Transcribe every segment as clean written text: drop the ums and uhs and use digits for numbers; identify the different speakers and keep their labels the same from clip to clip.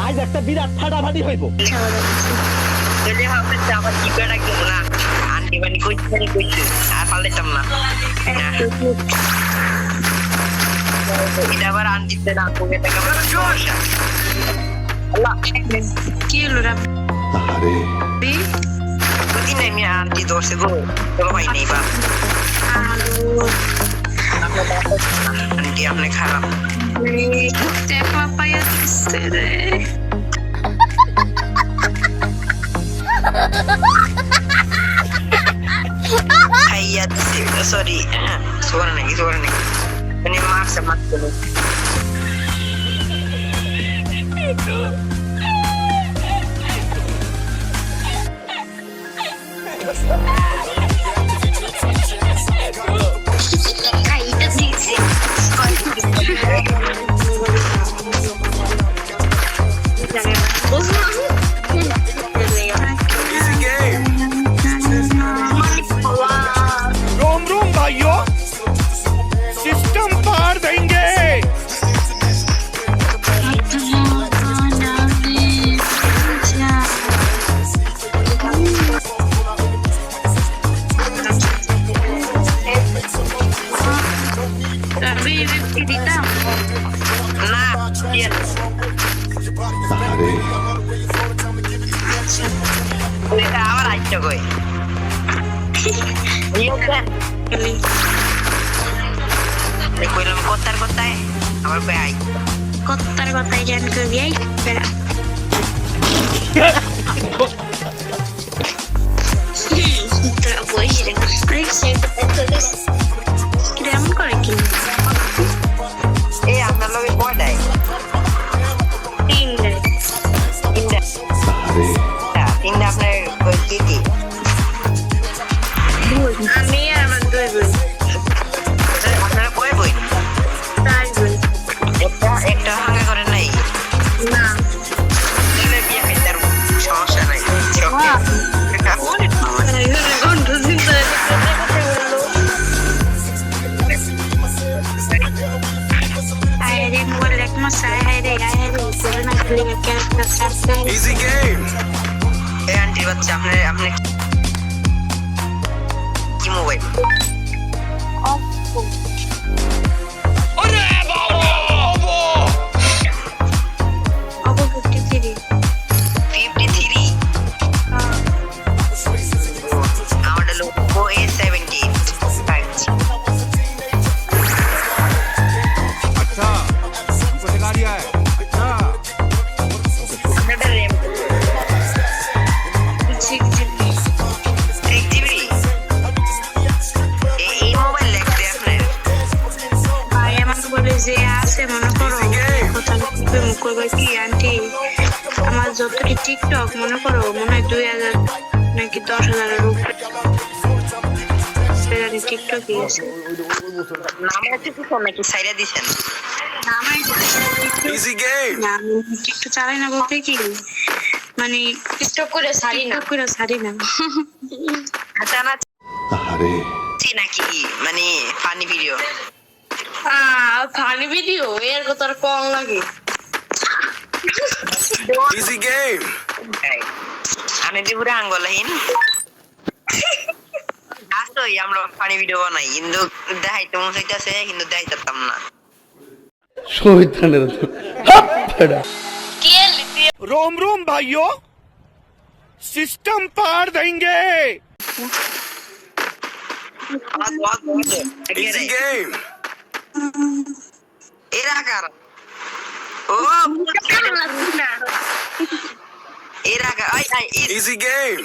Speaker 1: আজ একটা বিরাট ফাটাফাটি হইব।
Speaker 2: যদি ভাবতে আবার কি করে রাখবো না আন্টি বানি কইছে আর পাল্টাইতাম না এটা আবার আন্টিতে না কমে থাকে আমার সমস্যা আল্লাহ কি হলো রে আরে বুঝিনি আমি আন্টি দোষে গো কোনো ভাই নেই বা আন্টি আপনি খারাপ
Speaker 3: দেখা পাইয়া দিচ্ছে রে
Speaker 2: Ayah sorry suara nih ini maksa dulu
Speaker 3: Kotar jangan ke biaya. Tak boleh sih. Baik sih. Kita mau korek ini.
Speaker 2: Anda lebih bodoh.
Speaker 3: Indah.
Speaker 2: Indah apa kiti?
Speaker 3: Ami ya mantu ibu.
Speaker 2: আপনারা কয় বই? একটা হাঙ্গা করে নাই
Speaker 3: না
Speaker 2: দিলে বিয়ে খাইতে আর সমস্যা নাই
Speaker 4: Easy game.
Speaker 2: এই আন্টির বাচ্চা আপনি কি মোবাইল
Speaker 3: আমার যতটি টিকটক মনে করো মনে হয় 2000 নাকি 10,000-এর উপরে টিকটক দিয়েছে
Speaker 2: নাকি সাইরা দিছেন
Speaker 3: টিকটক চালাই না বলতে কি মানে টিকটক করে সারি না
Speaker 2: আচ্ছা না নাকি মানে ফানি ভিডিও
Speaker 3: এর কথা আর কম লাগে
Speaker 4: Easy game.
Speaker 2: আমি দিবুরে আঙ্গলহীন আসোই আমরা ফানি ভিডিও বানাই কিন্তু দেখাইতে মন চাইতেছে কিন্তু দেখাইতাম না
Speaker 1: শয়তানের
Speaker 5: रोम रोम भाइयों सिस्टम पार देंगे
Speaker 4: Easy game.
Speaker 2: এরা কারা ও এরা কারা
Speaker 4: Easy game.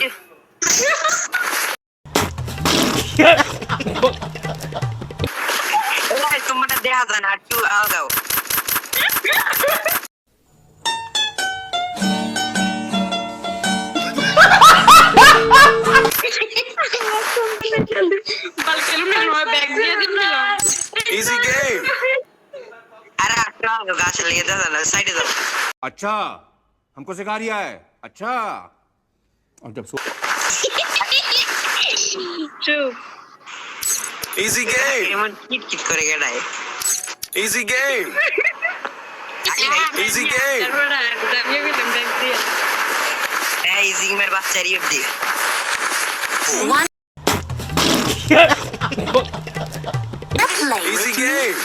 Speaker 2: তোমাটা দেখা যায় না একটু আগাও
Speaker 4: Easy game.
Speaker 2: अरे आपका गाछ ले जा ना साइड जाओ
Speaker 6: अच्छा हमको सिखा रिया है अच्छा और जब
Speaker 4: Easy game.
Speaker 2: এমন কিট করে গেড়ায়
Speaker 4: Easy game. Easy game.
Speaker 2: ডিমের বাচ্চা রিয়েট দি
Speaker 4: Easy game.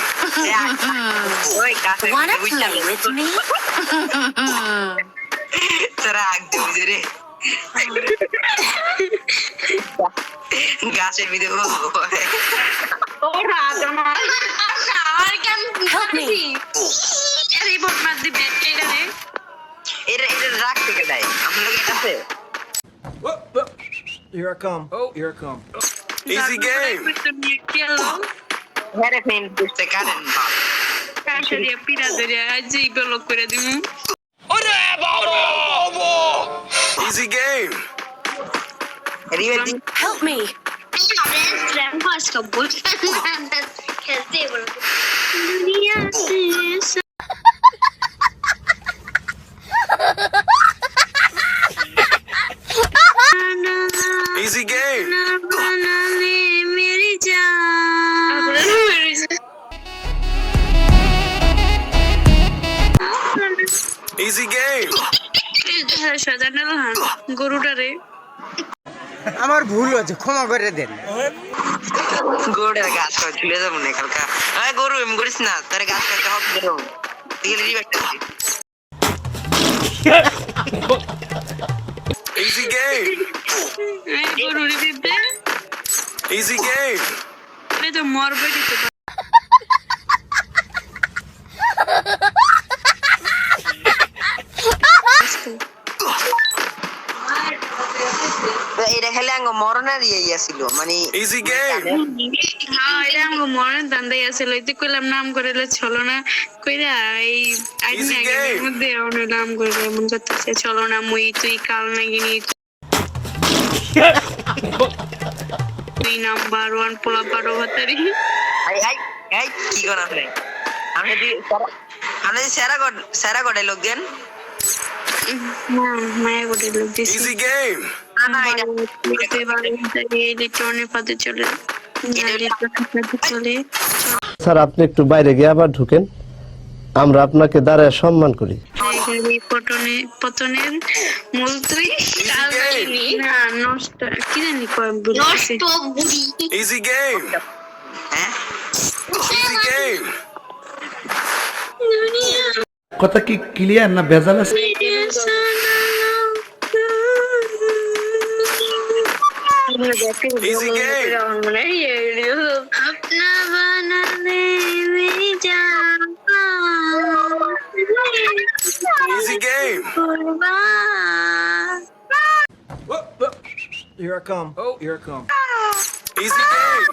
Speaker 2: ওই কাছে
Speaker 7: Wanna play with me?
Speaker 2: তোরা একদম রে গাছের ভিতরে
Speaker 3: ওরা আমার আর কেন
Speaker 7: Help me.
Speaker 3: আরে বদমাস দি ব্যাট কেডা রে
Speaker 2: এটা রাখ থেকে দেয় আপনার লোক এটা আছে
Speaker 6: Here I come. Oh, here I come.
Speaker 4: Easy game.
Speaker 2: হ্যাঁ ফ্রেন্ড বুঝতে কারেন বাপ
Speaker 3: কাশরিয়া পিরা ধরে আজ এই ব্লক করে দিমু
Speaker 4: Easy game.
Speaker 2: রিয়েট দি
Speaker 7: Help me.
Speaker 3: रैंप पास का बोल कैसे बोल दुनिया से
Speaker 4: Easy game.
Speaker 3: बना ले मेरी जान
Speaker 4: Easy game.
Speaker 3: সাজানো গরুটারে
Speaker 8: আমার ভুল হয়েছে, ক্ষমা করে দেন।
Speaker 2: গরুটার গাছ খাওয়া চলে যাবো না কালকা আরে গরু এমন করিস না তার গাছ কাটতে হবে গরু দিলে রিবেট
Speaker 4: Easy game.
Speaker 3: গরুরে দিতে
Speaker 4: Easy game.
Speaker 3: এটা তো মরবে দিতে
Speaker 2: এটা খেলে আঙ্গ মরণের ইয়ে ছিল মানে
Speaker 4: Easy game.
Speaker 3: হ্যাঁ এটা আমার মনে দান্দাই আছে লইতে কইলাম নাম করেলে চলো না কইরা এই
Speaker 4: Easy
Speaker 3: আগে
Speaker 4: game.
Speaker 3: মধ্যে অন্য নাম করে এমন করতেছে চলো না মুই তুই কাল নাগিনি তুই নাম্বার 1 পোলা পারো হতারি
Speaker 2: আই আই আই কি করা আপনি আমি যদি সেরা গড়ে লোক দেন
Speaker 3: মায়া গোটে লোক দিছি
Speaker 4: Easy game.
Speaker 2: না এটা
Speaker 3: ইলেকট্রনের পথে চলে চলে
Speaker 1: স্যার আপনি একটু বাইরে গিয়ে আবার ঢুকেন, আমরা আপনাকে দাঁড়ায় সম্মান করি।
Speaker 3: পতনের মূল তুই
Speaker 4: game.
Speaker 3: না নষ্ট কি জানি কয় নষ্ট বুড়ি
Speaker 4: Easy game.
Speaker 2: হ্যাঁ
Speaker 4: Easy game.
Speaker 1: কথা কি ক্লিয়ার না ভেজাল আছে?
Speaker 4: Easy game.
Speaker 3: अपना बना ले मेरी जान
Speaker 4: Easy game.
Speaker 6: Here I come. Oh, here I come.
Speaker 4: Easy game.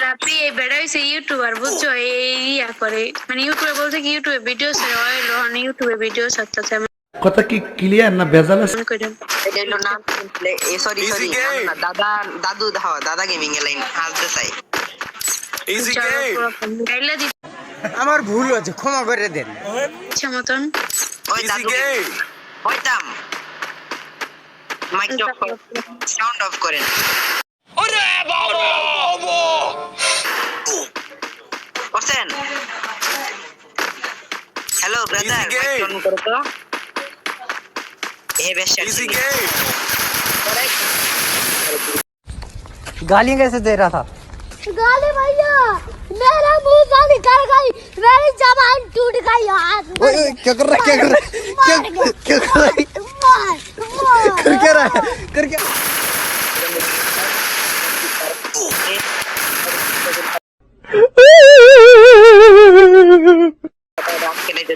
Speaker 3: রাপি এই বেড়া হইছে ইউটিউবার বুঝছো এই ইয়া করে মানে ইউটিউবে বলতে কি ইউটিউবে ভিডিও ছাড়ে হইলো মানে ইউটিউবে ভিডিও ছাড়তেছে
Speaker 1: কথা কি ক্লিয়ার না ভেজাল আছে?
Speaker 3: মনে কইরাম
Speaker 2: এটা হলো নাম সরি
Speaker 4: Easy
Speaker 2: সরি
Speaker 4: game.
Speaker 2: দাদু দাদা গেমিং এ লাইন আসতে চাই
Speaker 4: Easy game.
Speaker 3: গাইলা
Speaker 8: আমার ভুল হয়েছে, ক্ষমা করে দেন।
Speaker 3: দিচ্ছে মতন
Speaker 2: ওই
Speaker 4: Easy
Speaker 2: দাদু
Speaker 4: game.
Speaker 2: হইতাম মাইক অফ সাউন্ড অফ করেন করছেন hello brother
Speaker 4: Easy game.
Speaker 2: Mike on করো তো এ বেশ
Speaker 4: Easy game.
Speaker 8: गाली कैसे दे रहा था?
Speaker 9: गाली भैया मेरा मुंह गाली कर गई, मेरी जबान टूट गई यार।
Speaker 8: क्या कर रहा है? क्या कर रहा है? क्या कर रहा है? कर क्या रहा है? कर क्या?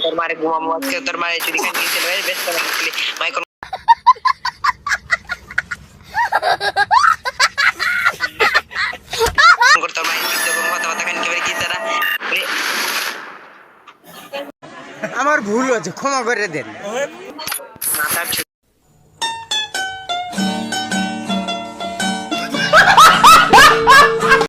Speaker 2: তোর মারে ঘুমাবো আজকে তোর মারে চুরি খান দিয়েছে বেশ মাইক তোর মায়ের কথা কথা খান কি কি তারা
Speaker 8: আমার ভুল হয়েছে, ক্ষমা করে দেন।